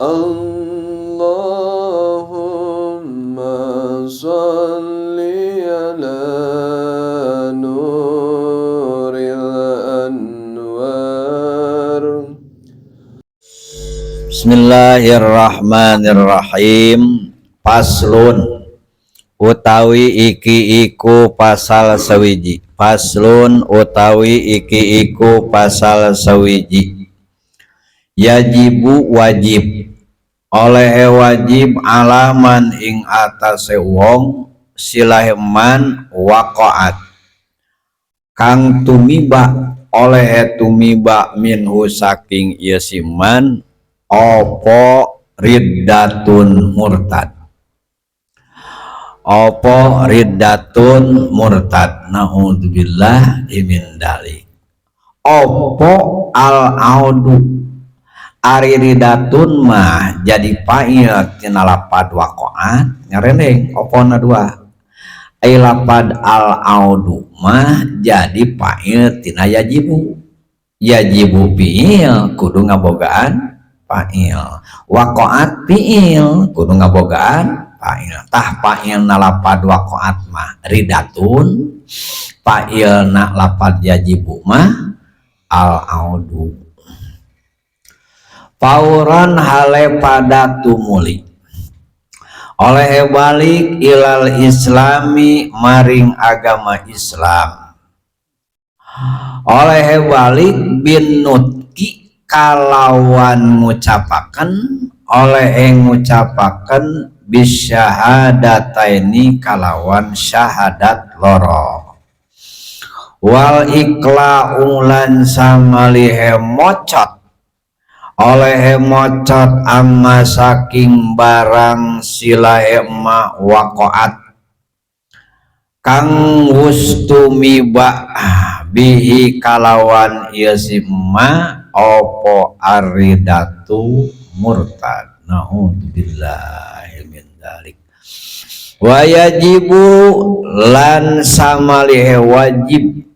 Allahumma salli ala nuril anwar. Bismillahirrahmanirrahim. Paslun utawi iki iku pasal sawiji. Paslun utawi iki iku pasal sawiji. Yajibu wajib oleh wajib alaman ing atase wong silaheman waqaat kang tumiba oleh tumiba minhu saking yasiman opo riddatun murtad. Opo riddatun murtad. Naudzubillah min dalik. Opo al audu ari riddatun mah jadi fa'il tina lapad waqa'at ngarendeng opona dua. Ai lapad al audu mah jadi fa'il tina yajibu. Yajibu fi'il kudu ngabogaan fa'il. Waqa'at fi'il kudu ngabogaan fa'il. Tah fa'il na lapad waqa'at mah riddatun, fa'il na lapad yajibu mah al audu. Fauran hale pada tumuli oleh balik ilal islami maring agama Islam. Oleh balik bin nutki kalawan ngucapaken oleh ngucapaken bisyahadataini kalawan syahadat loro. Wal ikla ulan samalihe mocot oleh mocot amma saking barang silahe ma waqaat kang wustumiba bihi kalawan yasimma opo aridatu murtad. Naudzubillahi min dzalik. Wa yajibu lan samalihe wajib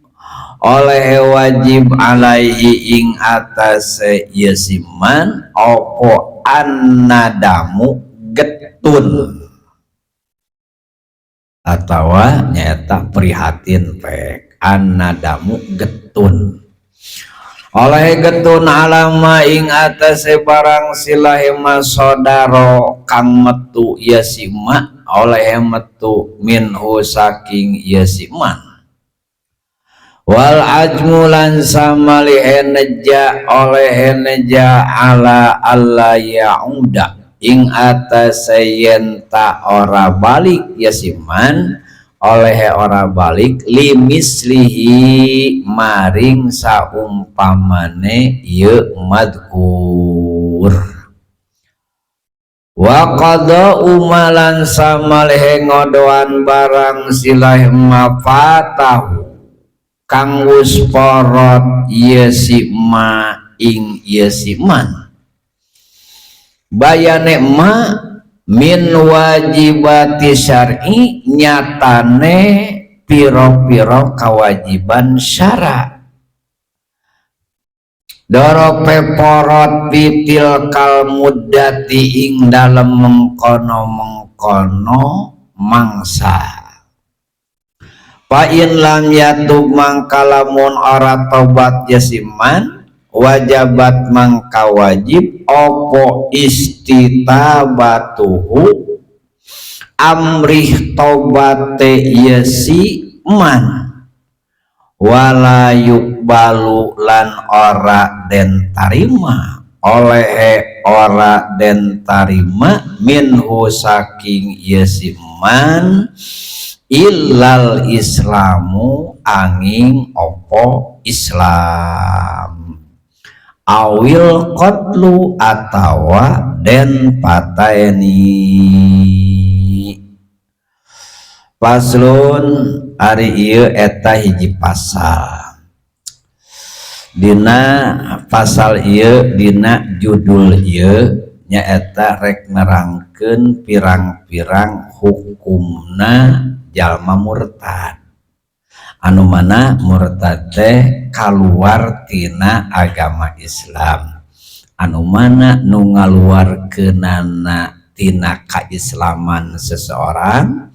oleh wajib alaihi ing atase yasiman opo annadamu getun atawa nyata prihatin pek annadamu getun oleh getun alama ing atase barang silahe masodaro kang metu yasima oleh metu minhu saking yasiman. Wal ajmulan samali eneja oleh eneja ala alla yauda ing atase yen ta ora balik yasiman oleh ora balik limislihi maring saumpamane ye madkur. Wa qada umalan samalih ngodoan barang silah mafatahu kang wus porot yasima ing yasiman bayane ma min wajibati syar'i nyatane piro-piro kawajiban syara doro peporot pitil kal muddati ing dalem mengkono mangsa. Fa'in lam yatub mangkalamun ora tobat yasiman wajabat mangka wajib opo istitabatuhu amrih tobate yasiman wala yukbalu lan ora den tarima oleh ora den tarima minhu saking yasiman illal islamu angin opo Islam awil qatlu atawa den pateni. Paslun ari ieu eta hiji pasal dina pasal ieu dina judul ieu nyaeta rek nerangkeun pirang-pirang hukumna jalma murtad anu mana murtad teh kaluar tina agama Islam anu mana nu ngaluarkeunana tina kaislaman seseorang,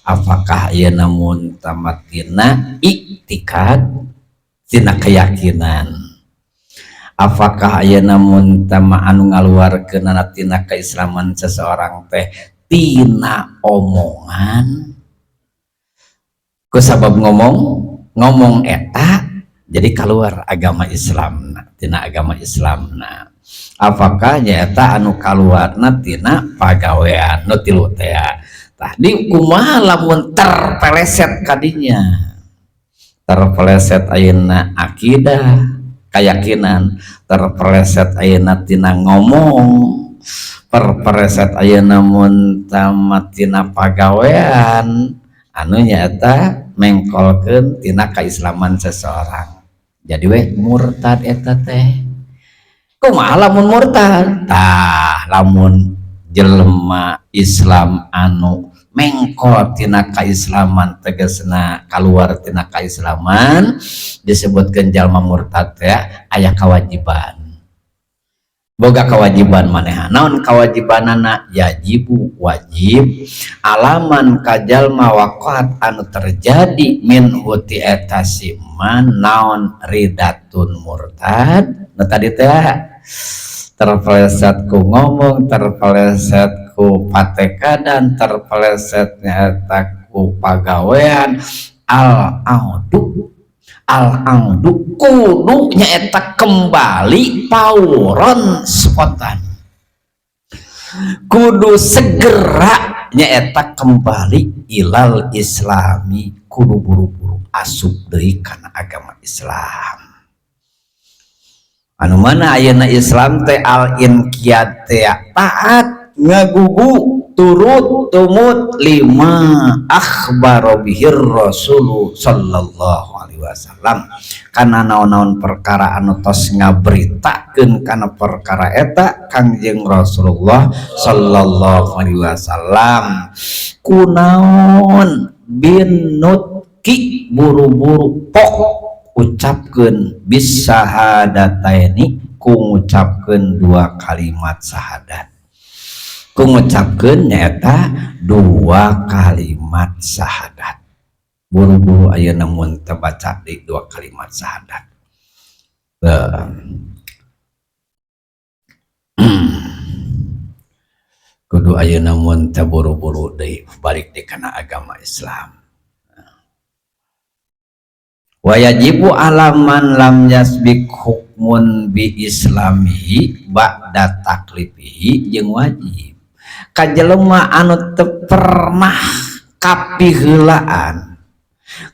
apakah ieu namun tamatina iktikad tina keyakinan, apakah ieu namun tama anu ngaluarkeunana tina keislaman seseorang teh tina omongan ku sabab ngomong eta jadi keluar agama Islam tina agama Islamna, apakah nyaeta anu kaluarna tina pagawean nu tilu teh tadi kumaha lamun terpeleset kadinya, terpeleset ayeuna akidah keyakinan, terpeleset ayeuna tina ngomong, terpeleset ayeuna mun tamatina pagawean anu nyaeta mengkolkeun tina keislaman seseorang. Jadi weh murtad eta teh. Kumaha lamun murtad? Tah lamun jelema Islam anu mengkol tina keislaman tegasna kaluar tina keislaman disebutkeun jalma murtad teh aya kewajiban. Boga kewajiban manehan. Naon kewajibanana? Yajibu wajib alaman kajalma waqat anu terjadi min huti eta siman naon ridatun murtad. Nah tadi teh terpeleset ku ngomong, terpeleset ku patekadan, terpeleset nyata ku pagawean al-audu kudu nyaeta kembali pauron spontan, kudu segera nyaeta kembali ilal islami, kudu buru-buru asup deui kana agama Islam. Anu mana ayeuna Islam teh al inqiyad teh taat ngagugu turut tumut lima akhbaro bihir Rasul sallallahu alaihi wasallam, kana naon-naon perkara anu tos ngaberitakeun kana perkara eta Kangjeng Rasulullah sallallahu alaihi wasallam. Kunaon binutki buru-buru pok ucapkeun bisahadataini ku ngucapkeun dua kalimat syahadat, ku ngucapkeun nyaeta dua kalimat syahadat. Buru-buru ayeuna mun teu baca di dua kalimat syahadat. Kudu ayeuna mun teu buru-buru deui balik di kana agama Islam. Wa yajibu alaman lam yasbik hukmun bi islamihi ba'da taklifihi jeung wajib ka jelema anu teu pernah kapiheulaan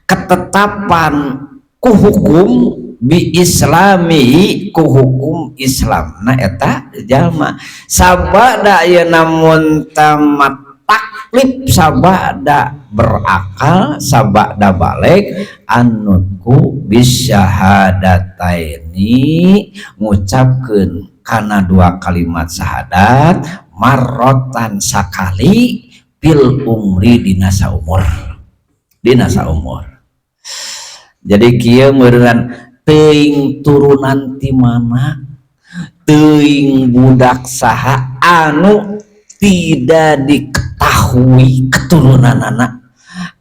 ketetapan ku hukum bi islamihi ku hukum Islamna eta jalma sabada ayeuna mun tamat taklif sabada berakal sabada balik anu ku bisyahadataini ngucapkeun kana dua kalimat syahadat marrotan sakali pil umri dina saumur. Jadi kieu meureun teuing turunan ti mana, teuing budak saha anu tidak diketahui keturunanana,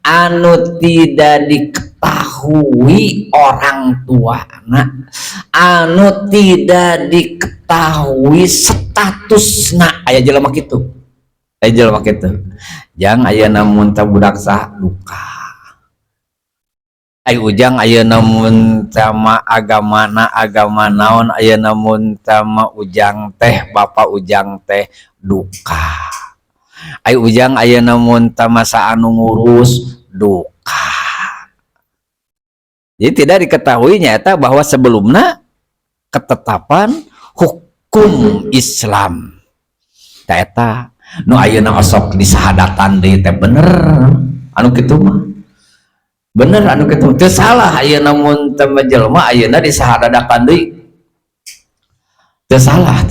anu tidak diketahui orang tuana, anu tidak diketahui statusna. Aya jelema kitu, jang ayeuna mun teh budak sah duka, ai ujang ayeuna mun sama agamana agama naon, ayeuna mun sama ujang teh bapak ujang teh duka, ai ujang ayeuna mun masa anu ngurus duka. Jadi tidak diketahui nyata bahwa sebelumnya ketetapan hukum Islam eta nu ayeuna osok disahadatan deui teh bener anu kitu mah, bener anu kitu teu salah. Ayeuna mun teu jelema ayeuna disahadatan deui teu salah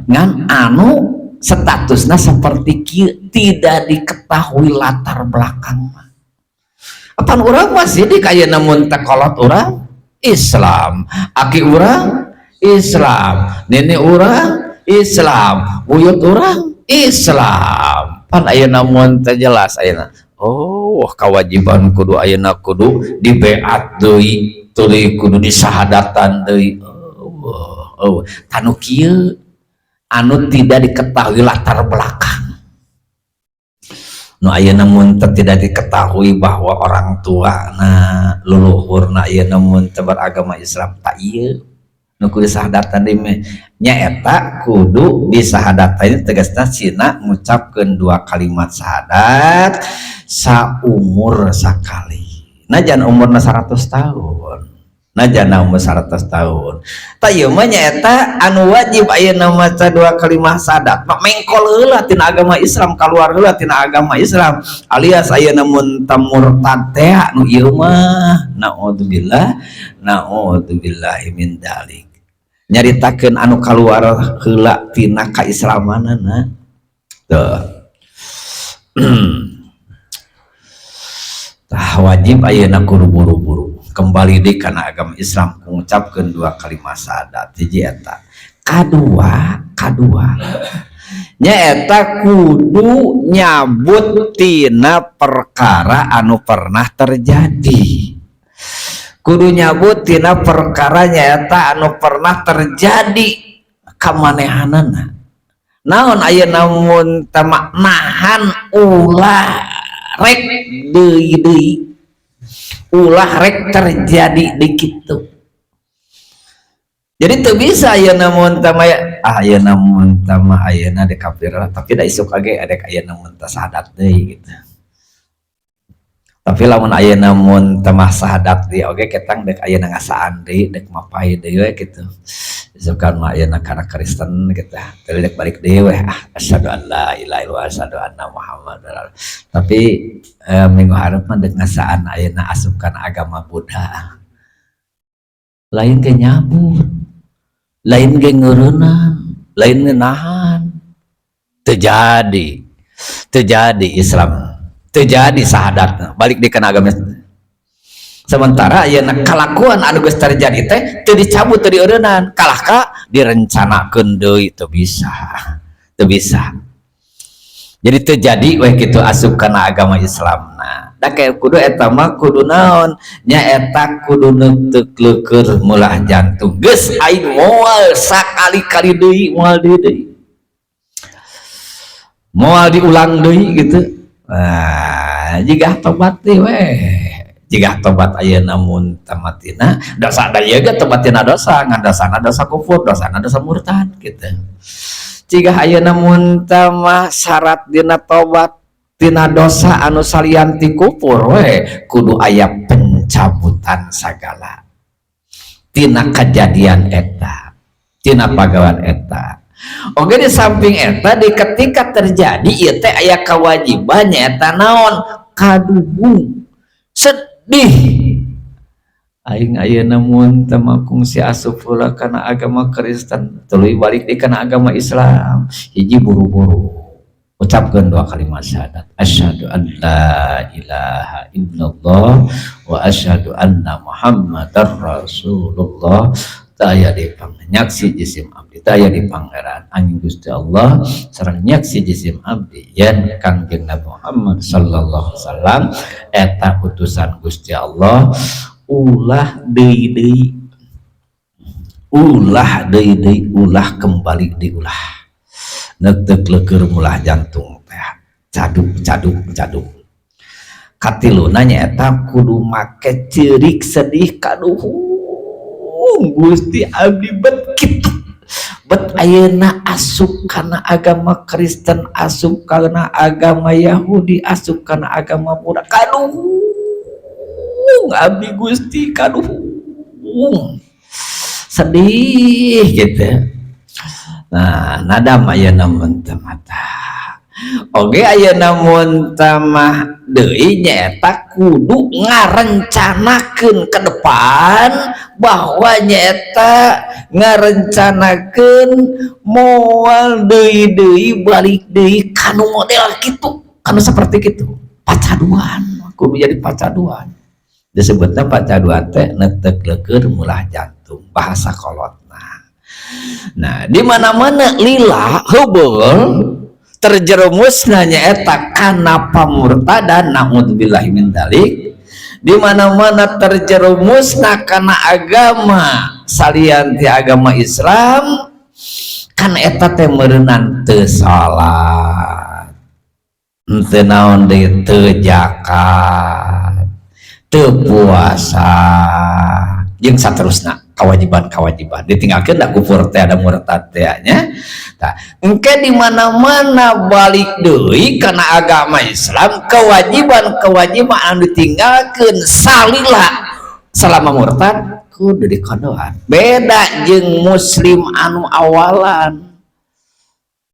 ngan anu statusnya seperti tidak diketahui latar belakang. Apa orang masih di kaya namun tekolot orang Islam, aki orang Islam, nenek orang Islam, buyut orang Islam. Pan ayeuna mun teu jelas ayeuna. Oh, kewajiban kudu ayeuna kudu di beat deui, tuluy kudu disahadatan deui. Tanu kieu anu tidak diketahui latar belakang. Nu ayeuna mun tidak diketahui bahwa orang tua leluhurna ayeuna mun teu beragama Islam tak ieu nu kudu disahadatan deui nyaeta kudu disahadatan tegasna cina ngucapkeun 2 kalimat syahadat saumur sakali. Najan umurna 100 tahun. Najana umur 100 tahun. Ta ieu mah nyaeta anu wajib ayeuna maca 2 kalimat syahadat. Mengkol heula tina agama Islam, kaluar heula tina agama Islam. Alias ayeuna mun murtad teh anu ieu mah naudzubillah min dzalik. Nyaritakeun anu kaluar heula tina kaislamanana. Tuh. Tah wajib ayeuna kudu buru-buru kembali di kana agama Islam mengucapkan 2 kalimat syahadat. Hiji eta. Kadua nyaeta kudu nyabut tina perkara anu pernah terjadi. Kudu nyabut tina perkara nyaeta anu pernah terjadi kamanehanana. Naon ayeuna mun nahan ulah rek deui ulah rek terjadi di kitu. Jadi teu bisa ayeuna mun ayeuna de kafir tapi da isuk age adek ayeuna mun teu sahadat deui gitu. Tapi lamun ayeuna mun teu sahadat deui oge ketang dek ayeuna ngasaan deui dek mapai deui we kitu. Isukan mah ayeuna kana Kristen gitu. Teu dek balik deui we asyhadu an la ilaha illallah asyhadu anna muhammadar. Tapi minggu hareup mah dek ngasaan ayeuna asup kana agama Buddha. Lain ge nyabut, lain ge ngeureunan, lain ngeunahan. Terjadi Islam, terjadi sahadat balik di kana agama. Sementara ayeuna kalakuan anu geus terjadi teh teu dicabut teu dieureunan, kalahka direncanakeun deui teu bisa. Jadi terjadi weh kitu asup kana agama Islam. Da kayak kudu eta mah kudu naon? Nyaeta kudu neuteuk mulah jantung. Geus aing moal sakali-kali deui moal deui. Moal diulang deui gitu. Jika tobat teh weh. Jika tobat ayeuna mun tamatina dosa da ieu ge tobatina dosa, ngan dosana dosa kufur, dosana dosa murtad gitu. Jika ayeuna mun tamah syarat dina tobat tina dosa anu salian ti kufur we kudu aya pencabutan sagala tina kejadian eta, tina pagawean eta. Oke, di samping eta di ketika terjadi ieu teh aya kewajiban nyaeta naon? Kaduhung sedih aing ayeuna mun teu kungsi asup heula kana agama Kristen tuluy balik di kana agama Islam. Hiji buru-buru ucapkeun 2 kalimat syahadat asyhadu an la ilaha illallah wa asyhadu anna muhammadar rasulullah. Taya di nyaksi jisim abdi, taya di pangeran angin Gusti Allah sareng nyaksi jisim abdi yen Kangjeng Nabi Muhammad sallallahu alaihi wasallam eta utusan Gusti Allah. Ulah deui ulah kembali diulah neuteuk leukeur mulah jantung teh caduk katiluna nyaeta kudu make ceurik sedih kaduhung Gusti abdi bet kitu bet ayeuna asup kana agama Kristen, asup kana agama Yahudi, asup kana agama Buddha, kaduhung abdi Gusti kaduhung sedih gitu. Nah nadam ayeuna mun teu mata oge ayeuna mun tamah deui nyaeta kudu ngarencanakeun ke depan bahwa nyaeta ngarencanakeun moal deui balik deui kanu model kitu, kanu seperti kitu. Pacaduan kudu jadi pacaduan. Disebutna pacaduan teh neuteuk leukeur mulah jantung bahasa kolotna. Nah, di mana-mana lila hubul terjerumusna nyaeta kana pamurtadan, naudzubillahi min dzalik. Di mana-mana terjerumusna kana agama salian ti agama Islam, kan eta teh meureunnan teu salat, teu naon deui, teu zakat, teu puasa, jeung saterusna kewajiban ditinggalkeun da kufur teh ada murtad teh nya. Tah engke di mana-mana balik deui kana agama Islam, kewajiban anu ditinggalkeun salila selama murtad kudu dikodoan. Beda jeung muslim anu awalan,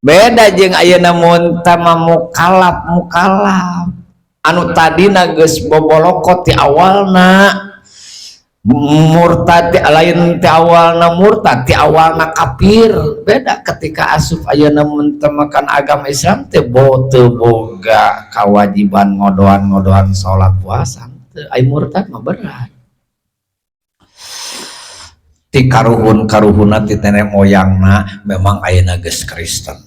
beda jeung ayeuna mun tama mukallaf anu tadina geus bobolokot ti awalna murtad, lain ti awalna murtad, ti awalna kafir. Beda ketika asup ayeuna mun temakan agama Islam teh boga kawajiban ngodoan salat puasa, teu ai murtad mah berat. Ti karuhun-karuhuna ti nenek moyangna memang ayeuna geus Kristen,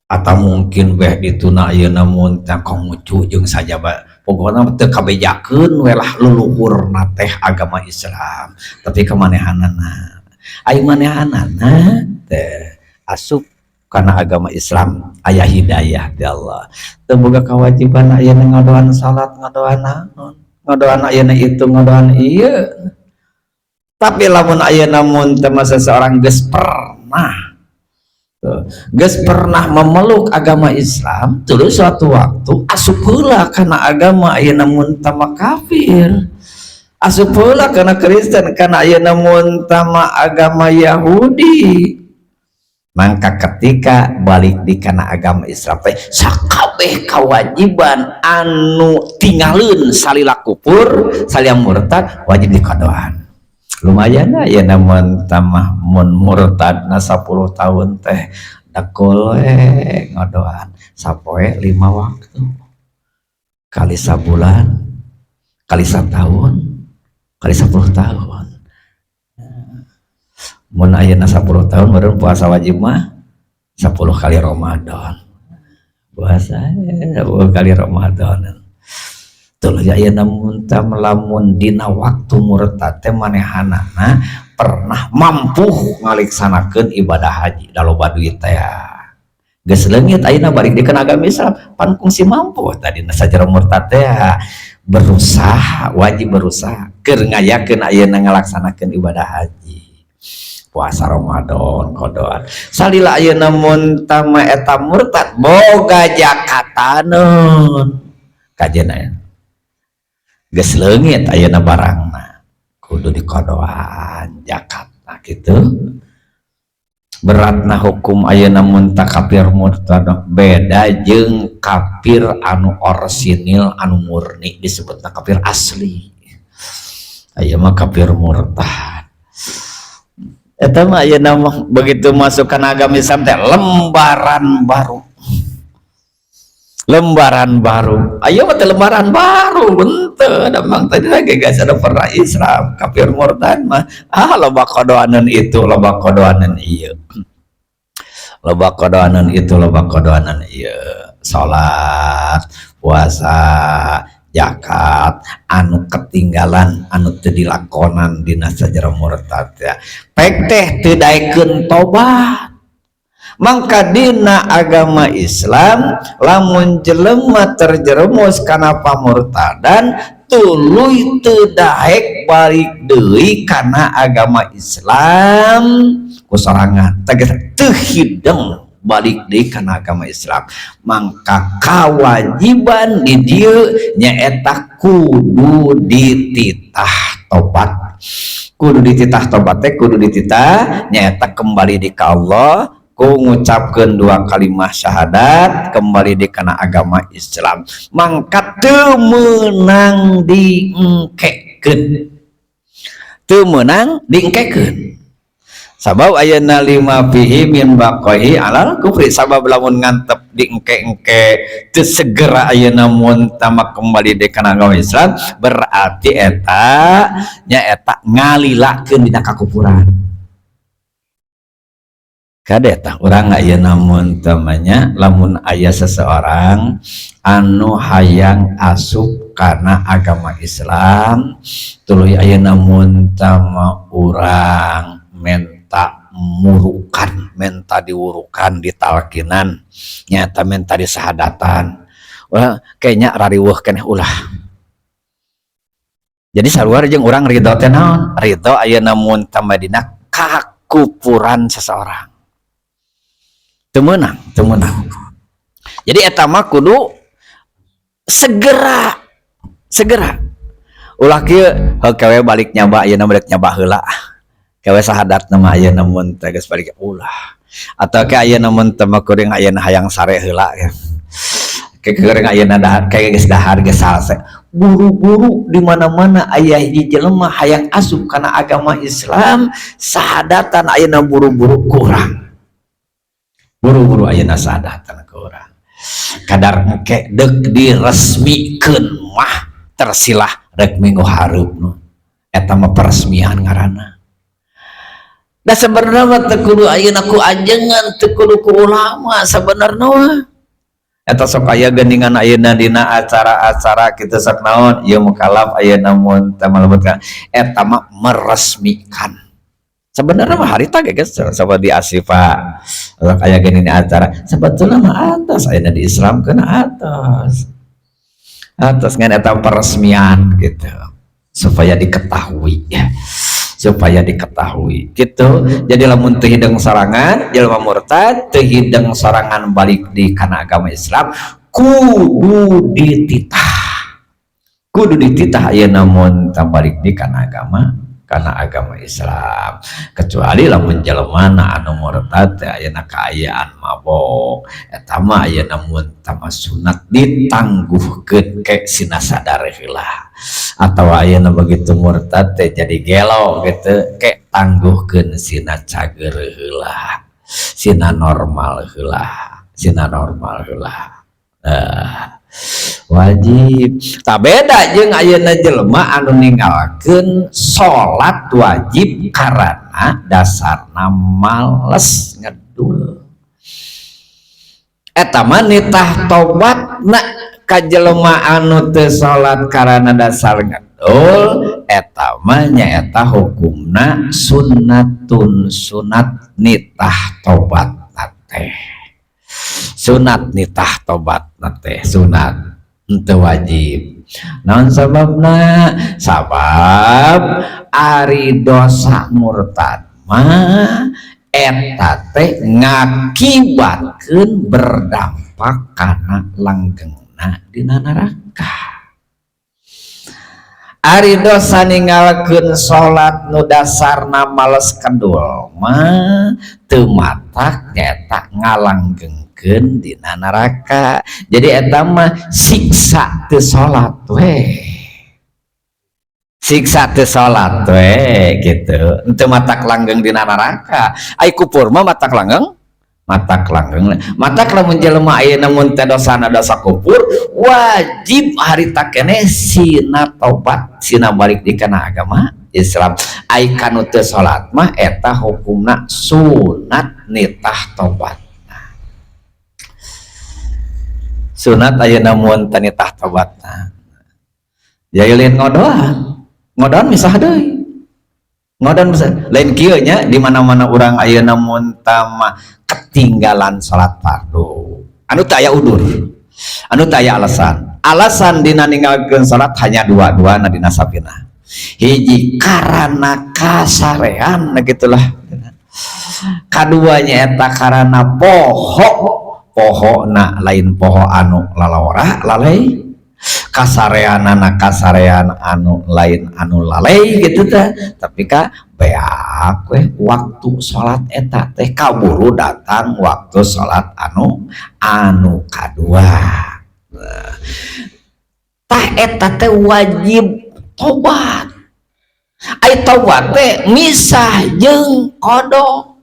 atau mungkin beh dituna ayeuna mun teh kongcu jeung sajaba pokokna teu kabejakeun we lah leluhurna teh agama Islam, tapi kamanehanana ai manehanana teh asup kana agama Islam aya hidayah ti Allah, teu boga kewajiban ayeuna ngadoan salat, ngadoan naon, ngadoan ayeuna itu, ngadoan ieu. Tapi lamun ayeuna mun teh seseorang geus pernah memeluk agama Islam, terus suatu waktu asup heula kana agama ayeuna mun tama kafir, asup heula kana Kristen, kana ayeuna mun tama agama Yahudi. Maka ketika balik di kana agama Islam teh sakabeh kewajiban anu tinggalin salila kufur, salila murtad wajib dikodoan. Lumayan ya namun tamah mun murtad na 10 tahun teh dakul ngodoan sapoe 5 waktu kali sabulan kali setahun kali 10 tahun. Mun ayeuna 10 tahun meureun puasa wajib mah 10 kali Ramadan. Puasa 10 kali Ramadan. Tuh ayeuna mun tah melamun dina waktu murtad teh manehanana pernah mampu ngaliksanakeun ibadah haji da loba duit teh. Geus leungit ayeuna balik dikeun agama Islam pan kungsi mampu tadina sajero murtad teh berusaha, wajib berusaha keur ngayakeun ayeuna ngalaksanakeun ibadah haji. Puasa Ramadan kodoan. Salila ayeuna mun tama eta murtad boga jakataneun. Kajenna geus leungit ayeuna barangna kudu dikodoan zakat nah kitu. Beratna hukum ayeuna mun ta kafir murtad beda jeung kafir anu orsinil anu murni disebutna kafir asli. Aya mah kafir murtad eta mah ayeuna mah begitu masuk kana agama Islam teh lembaran baru ayo mah lembaran baru henteu damang tadi lagi guys ada pernah Islam kafir murtad mah loba kodoaneun itu loba kodoaneun ieu loba kodoaneun itu loba kodoaneun ieu salat puasa zakat anu ketinggalan anu teu dilakonan dina sajero murtad ya pek teh teu daekeun tobat. Mangka dina agama Islam lamun jelema terjerumus kana pamurtadan tuluy teu daek balik deui kana agama Islam kusorangan tegas teu hideng balik deui kana agama Islam. Mangka kawajiban di dieu nyaeta kudu dititah tobat, kudu dititah tobat teh kudu dititah nyaeta kembali di ka Allah ku ngucapkeun 2 kalimah syahadat kembali di kana agama Islam. Mangka teu meunang diengkekeun, teu meunang diengkekeun sabab ayeuna 5 fihi min baqaihi alal kufri, sabab lamun ngantep diengke-engke teu segera ayeuna mun tama kembali di kana agama Islam berarti eta nyaeta ngalilakeun dina kakufuran. kadeta orang aya namun temannya lamun aya seseorang anu hayang asup karena agama Islam tuluy aya namun tama urang menta murukan menta diwurukan ditalkinan nyata menta disahadatan ulah kayaknya rariweuh keneh ulah jadi saluar jeung urang ridho teh naon ridho aya namun tamadina kakupuran seseorang temenang jadi eta mah kudu segera ulah kieu kewe balik nyaba ayeuna balik nyaba heula kewe sahadat nama ayeuna mun teh geus balik ulah atau ke ayeuna mun teh mah kuring ayeuna hayang sare heula ke kuring ayeuna dahar kayak geus dahar geus salse buru-buru di mana-mana aya hiji jelema hayang asup kana agama Islam sahadatan ayeuna buru-buru kurang buru-buru ayeuna sadatan ke urang kadar engke deuk diresmikeun mah tersilah rek minggu hareupna eta mah peresmian ngaranna da sebenarnya mah teu kudu ayeuna ku ajengan teu kudu ku ulama sabenerna mah eta sok aya geuningan ayeuna dina acara-acara kitu sok naon ieu mukalaf ayeuna mun teu malebetkeun eta mah meresmikan sebenarnya mah harita guys sama di Asifa kayak gini nih acara sebetulnya mah atas ayeuna di Islam kena atas ngan eta peresmian gitu supaya diketahui ya supaya diketahui gitu jadi lamun teu hideng sorangan jelema murtad teu hideng sorangan balik di kana agama Islam kudu dititah ayeuna mun balik di kana agama Islam kecuali lamun jelema anu murtad teh ayeuna kaayaan mabok eta mah ayeuna mun tama sunat ditangguhkeun ke sina sadar heula atau ayeuna begitu murtad teh jadi gelo gitu ke tangguhkeun sina cager heula sina normal heula wajib tak beda jeung ayeuna jelema anu ninggalkeun salat wajib karena dasarna males ngedul eta mah nitah tobatna ka jelema anu teu salat karena dasar ngedul eta mah nyaeta hukumna sunat nitah tobatna teh sunat nitah tobatna teh sunat henteu wajib naon sababna sabab ari dosa murtad mah eta teh ngakibatkeun berdampak kana langgengna dina neraka ari dosa ninggalkeun salat nu dasarna males kedul mah teu matak nyaeta ngalanggeng dina neraka jadi eta mah siksa teu salat we gitu henteu matak langgeng dina neraka ai kupur mah matak langgeng lamun jelema ayeuna mun teh dosana dosa kupur wajib harita keneh sina tobat sina balik di kana agama Islam ai kanu teu salat mah eta hukumna sunat nitah tobat sunat ayeuna mun teu nitah tobatna yaeulin ngodoan misah deui ngodoan misah lain kieu nya di mana-mana urang ayeuna mun tama ketinggalan salat fardu anu teu aya udur anu teu aya alasan dina ninggalkeun salat hanya dua dina sapina hiji karana kasarean gitulah kaduanya eta karana pohona lain poho anu lalawara lalai kasareanana kasarean anu lain anu lalai gitu teh tapi ka beak we waktu salat eta teh kaburu datang waktu salat anu kadua tah eta teh wajib tobat ai tobat teh misah jeung qada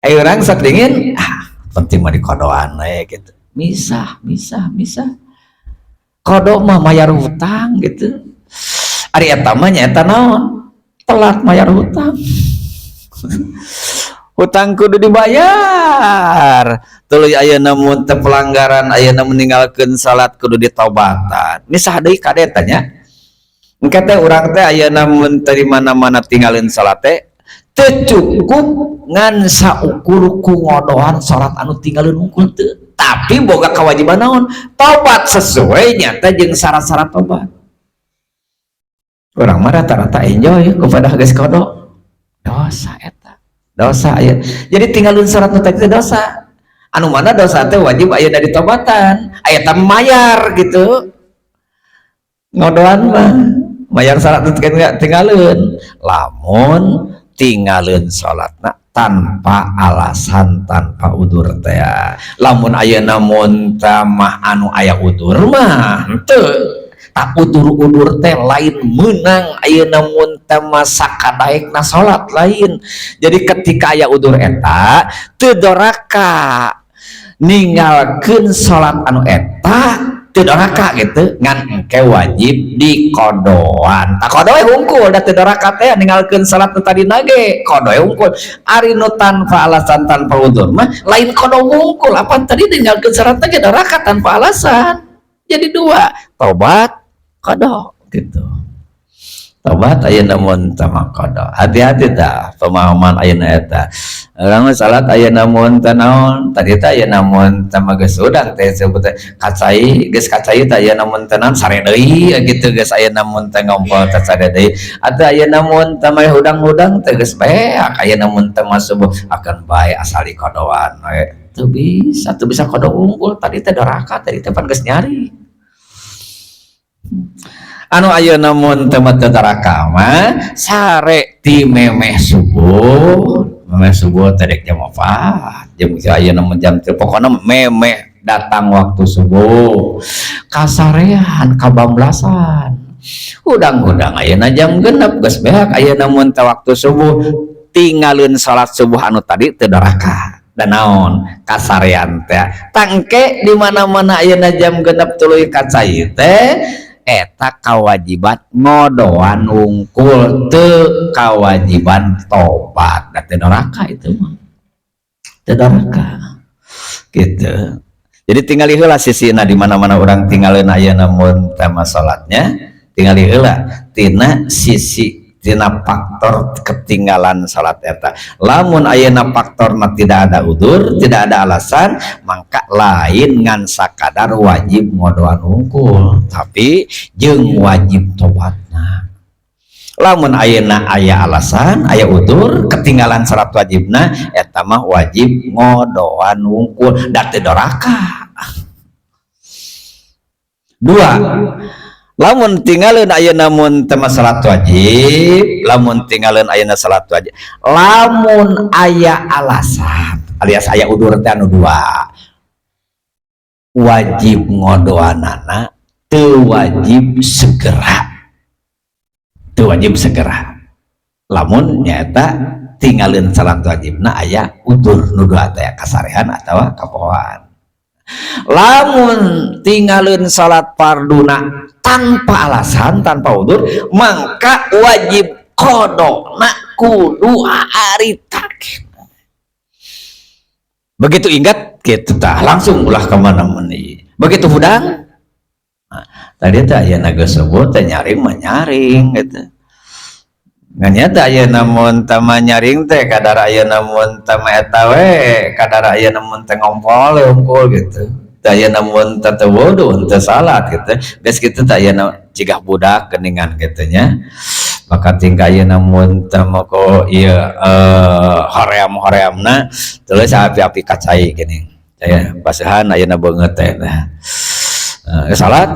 ai urang sok dingin penting mah dikodoan we gitu misah kodo mah mayar hutang gitu ari eta mah nyaeta naon telat mayar hutang hutang kudu dibayar. Tuluy ayeuna mun teu pelanggaran, ayeuna meninggalkeun salat kudu ditobatan. Misah deui kade tanya. Engke teh urang teh ayeuna mun teu di mana-mana tinggalin salat teh teu cukup ngan saukur ku ngodohan salat anu tinggalin unggul teu. Tapi boga kewajiban naon? Tobat sesuai nyata jeung syarat-syarat tobat. Urang mah rata-rata enjoy kepada geus kodok. Dosa eta. Dosa aya. Jadi tinggalin salat nu teh dosa. Anu mana dosa teh wajib aya dari tobatan. Aya teh mayar gitu. Ngodohan mah mayar salat teh tinggalin. Lamun tinggalin salatna tanpa alasan, tanpa udur teh. Lamun ayeuna mun mah anu aya udur mah henteu. Tak udur-udur teh lain menang ayeuna mun teh sakadaekna salat lain. Jadi ketika aya udur eta teu doraka ninggalkeun salat anu eta teu doraka gitu ngan engke wajib dikodoan. Tak kodo we hungkul da teu doraka teh ninggalkeun salat nu tadina ge kodo we hungkul. Ari nu tanpa alasan tanpa udur mah lain kodo hungkul. Apa tadi ninggalkeun salat teh doraka tanpa alasan. Jadi dua, tobat kodo gitu. Tobat ayeuna mun teh kodo. Hati-hati tah pemahaman ayeuna eta. Urang salat ayeuna mun teh naon? Tadi teh ayeuna mun teh geus udang teh sebut kacai, geus kacai teh ayeuna mun teh naon sare deui gitu geus ayeuna mun teh ngompol teh sare deui. Atuh ayeuna mun teh mah hudang-hudang teh geus beak, ayeuna mun teh mah subuh akan bae asal dikodoan we. Teu bisa kodo unggul tadi teh doraka tadi teh pan geus nyari. Anu ayeuna mun teu teu doraka mah sare ti memeh subuh teh dek jam 4 jam ayeuna mun jam 3 pokona memeh datang waktu subuh kasarean kabablasan udang-udang ayeuna jam 6 geus beak ayeuna mun teh waktu subuh tinggalin salat subuh anu tadi teu doraka dan naon kasarean teh tangke di mana-mana ayeuna jam 6 tuluy kacai teh eta kawajiban ngodoan ungkul teu kawajiban tobat da teu doraka itu mah teu doraka gitu. Jadi tinggali heula sisina di mana-mana orang tinggalin ayeuna mun teh salatnya tinggali heula tina sisi tina faktor ketinggalan salat eta. Lamun ayeuna faktorna tidak ada udur, tidak ada alasan, maka lain ngan sakadar wajib ngodoan hungkul, tapi jeung wajib tobatna. Lamun ayeuna aya alasan, aya udur, ketinggalan salat wajibna, eta mah wajib ngodoan hungkul da teu doraka. Dua, lamun tinggalin ayeuna mun teu salat wajib, lamun tinggalin ayeuna salat wajib, lamun aya alasan alias aya udur teh anu dua, wajib ngodoanana teu wajib segera, teu wajib segera. Lamun nyata tinggalin salat wajibna aya udur nu dua teh kasarehan atawa kapohoan. Lamun tinggalin salat farduna tanpa alasan, tanpa udur, maka wajib kodokna kudu ari takit. Begitu ingat gitu tah langsung ulah ke mana-mana. Begitu hudang, nah, tadi teh aya geus sebut teh nyaring mah nyaring gitu. Nganyata ayeuna mun teh nyaring teh kadar ayeuna mun teh eta we, kadar ayeuna mun teh ngompol unggul gitu. Ayeuna mun teh teu wudu teu salat gitu. Geus kitu teh ayeuna cigah budak geuningan kitu nya. Maka tingkah ayeuna mun teh moko ieu hoream-horeamna terus api-api kacai geuning. Aya basahan ayeuna beungeut teh. Salat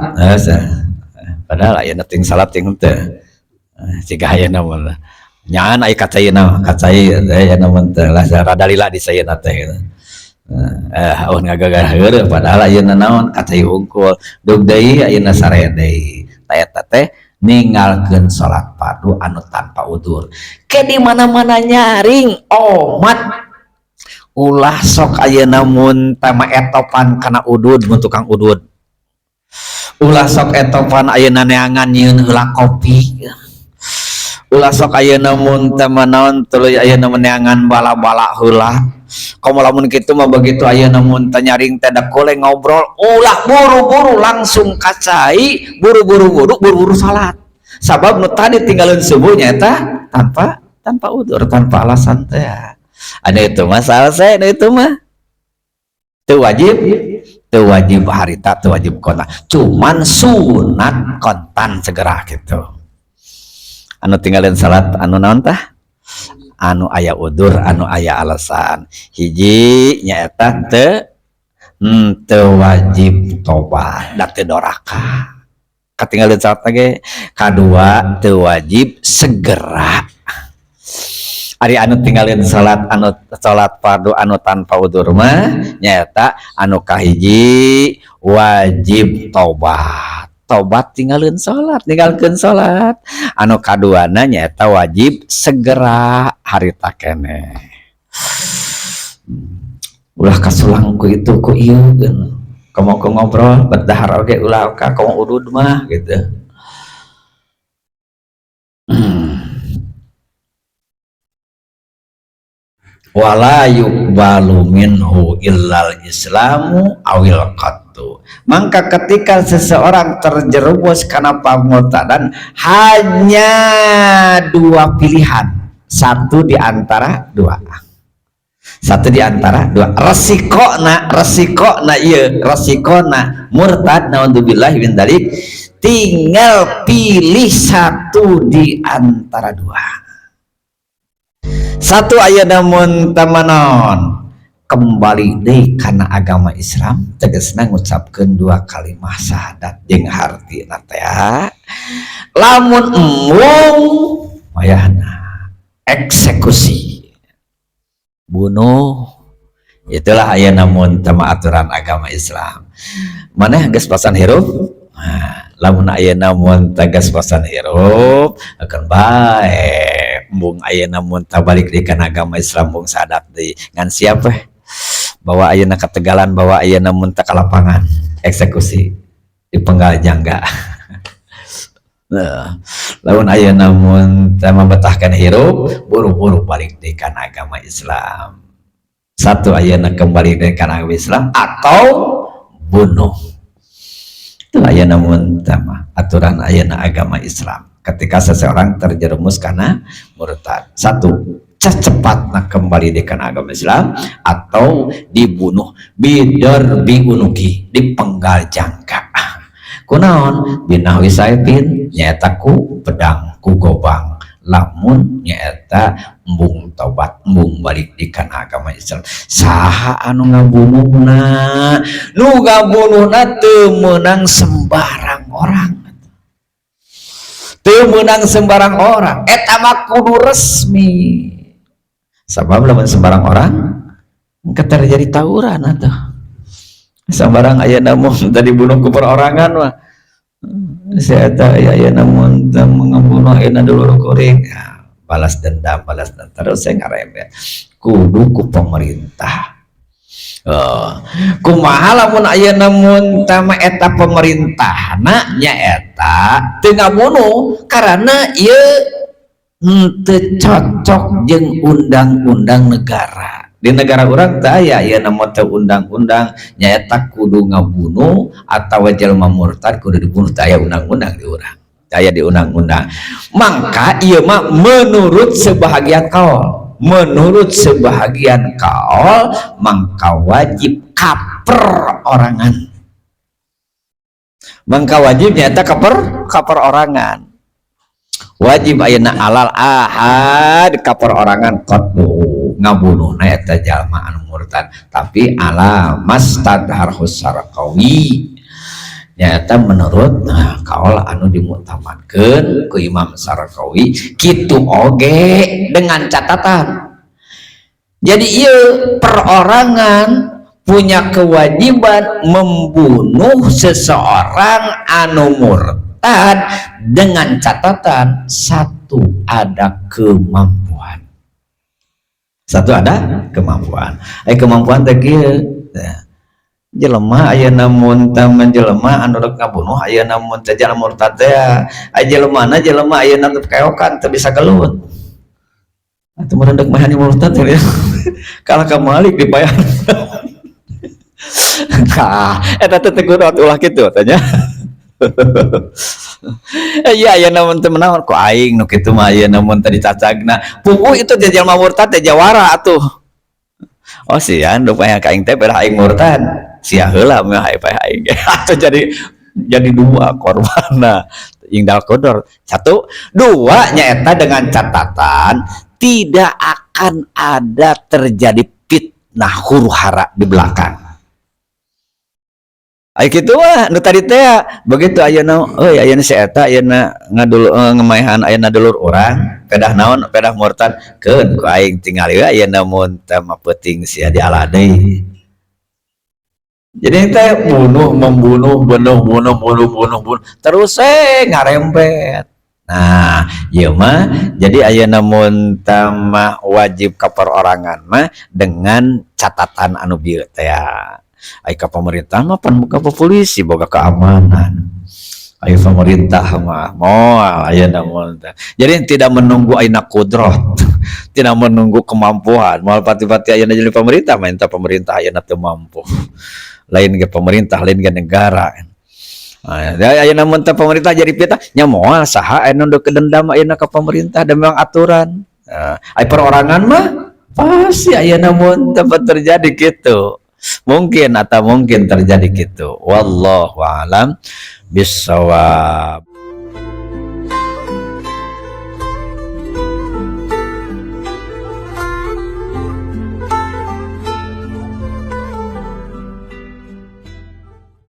padahal ayeuna ting salat ting teu. Jika ayeuna mun nyaan aya kacayeuna kacai ayeuna mun teh rada lila di sayeuna teh. Aun ngagagar heureum padahal ayeuna naon kacai hungkul dug deui ayeuna sare deui. Ta eta teh ninggalkeun salat fardu anu tanpa udur. Ke di mana-mana nyaring omat ulah sok ayeuna mun teh etopan kana udud mun tukang udud. Ulah sok etopan ayeuna neangan nyieun heula kopi. ulah sok ayeuna mun teu manaon tuluy ayeuna meneangan bala-bala heula. Komo lamun kitu mah begitu ayeuna mun teu nyaring teh da koleng ngobrol, ulah buru-buru langsung ka cai, buru-buru salat. Sabab nu tadi tinggalin subuh nyaeta tanpa udur, tanpa alasan teh. Anu itu mah salse, anu itu mah teu wajib harita, teu wajib kontan. Cuman sunat kontan segera gitu. Anu tinggalin salat anu naon tah? Anu aya udur, anu aya alasan. Hiji nyaeta teu wajib tobat da teu doraka. Katinggalin salat lagi. Kadua teu wajib segera. Ari anu tinggalin salat fardu anu tanpa udur mah nyaeta anu kahiji wajib tobat tinggalin salat, ninggalkeun salat. Anu kaduana nyaeta wajib segera harita keneh. Ulah kasulang ku itu ku ieu geun. Komo ngobrol berdahar oge ulah ka komo udud mah gitu. Wala yuqbalu minhu illal islamu awil qattu. Maka ketika seseorang terjerumus karena pamurtadan hanya dua pilihan, satu di antara dua, resikona murtad naudzubillah min dzalik, tinggal pilih satu di antara dua. Satu aya namun tamanon kembali deui kana agama Islam, tegasna ngucapkeun dua kalimah syahadat jeung hartina teh. Lamun embung mayana eksekusi, bunuh. Itulah aya namun tama aturan agama Islam. Maneh geus pasan hirup? Nah, lamun aya namun tegas pasan hirup akan bae. Bung ayeuna mun tabalik di kana agama Islam bung sadat deui ngan siapa bawa ayeuna kategalan, bawa ayeuna mun teu kalapangan eksekusi di penggal jangga. Nah, lamun ayeuna mun teu mabetahkeun hirup buru-buru balik di kana agama Islam. Satu ayeuna kembali di kana agama Islam atau bunuh. Itu ayeuna mun tama aturan ayeuna agama Islam. Ketika seseorang terjerumus karena murtad, satu cepat kembali di agama Islam atau dibunuh bidar biunuki, dipenggal jangka. Kunaon binahwi saipin nyaeta ku pedang ku gobang, lamun nyaeta embung tobat embung balik di agama Islam. Saha anu ngabunuhna? Nu ngabunuhna teu meunang sembarang orang. Teu meunang sembarang orang, eta mah kudu resmi. Sabab lamun sembarang orang engke terjadi tawuran atuh. Sembarang aya namun tadi bunuh ku perorangan mah. Saya eta aya namun mengembunuh ayeuna dulur kuring. Ya, balas dendam terus saya ngarembet. Kudu ku pemerintah. Kumaha lamun ayeuna mun tama eta pemerintahna nyaeta teu ngabunuh karena ieu teu cocok jeung undang-undang negara. Di negara urang teh aya ayeuna mah teu undang-undang nyaeta kudu ngabunuh atawa jelema murtad kudu dibunuh, teh aya undang-undang di urang. Aya di undang-undang. Maka ieu mah menurut sebahagian kaul. Menurut sebahagian kaul mangka wajib kaperorangan. Mangka wajib nyata kaperorangan. Wajib ayeuna alal ahad kaperorangan qatlu ngabunuh na eta jalma anu murtad, tapi ala mastadharhus sarqawi. Nyata menurut kaul anu dimutamatkeun ku Imam Sarqawi kitu oge dengan catatan. Jadi ieu perorangan punya kewajiban membunuh seseorang anu murtad dengan catatan satu ada kemampuan. Satu ada kemampuan. Kemampuan teh kieu. jelema aya namun teu menjelema anu rek ngabunuh aya namun teh jalan murtad teh aya jelemana jelema aya nu keokan teu bisa gelut atuh merendak mah hani murtad teh kalah ka Malik dibayar nah eta teh tegur ulah kitu tanya iya aya namun teu menaon ku aing nu kitu mah aya namun teh dicacagna pupuh itu teh jelema murtad teh jawara atuh oh sian rupanya ka aing teh belah aing murtad sia heula mah aing atau jadi dua korbanna ingdal kodor satu dua nyaeta dengan catatan tidak akan ada terjadi fitnah huru hara di belakang ay kitu mah nu tadi teh begitu ayeuna euy ayeuna si eta ayeuna ngadul ngemaehan ayeuna dulur urang pedah naon pedah murtad keun ku aing tingali ayeuna mun teh mah peuting sia diala deui. Jadi teh membunuh terus ngarempet. Nah, ieu mah jadi aya namun tamah wajib ka perorangan mah dengan catatan anu bieu teh ya. Ai ka pemerintah mah pan buka polisi boga keamanan. Ai pemerintah mah moal aya namun teh. Jadi tidak menunggu aina kudrat, tidak menunggu kemampuan. Moal pati-pati ayeuna jadi pemerintah mah enta pemerintah ayeuna teu mampu. Lain ke pemerintah lain ke negara ayeuna mun teh pemerintah jadi pita nya moal saha anu nu kedendam ayeuna ka pemerintah dan memang aturan ai perorangan mah pasti ayeuna mun teh terjadi gitu mungkin terjadi gitu wallahu alam bissawab.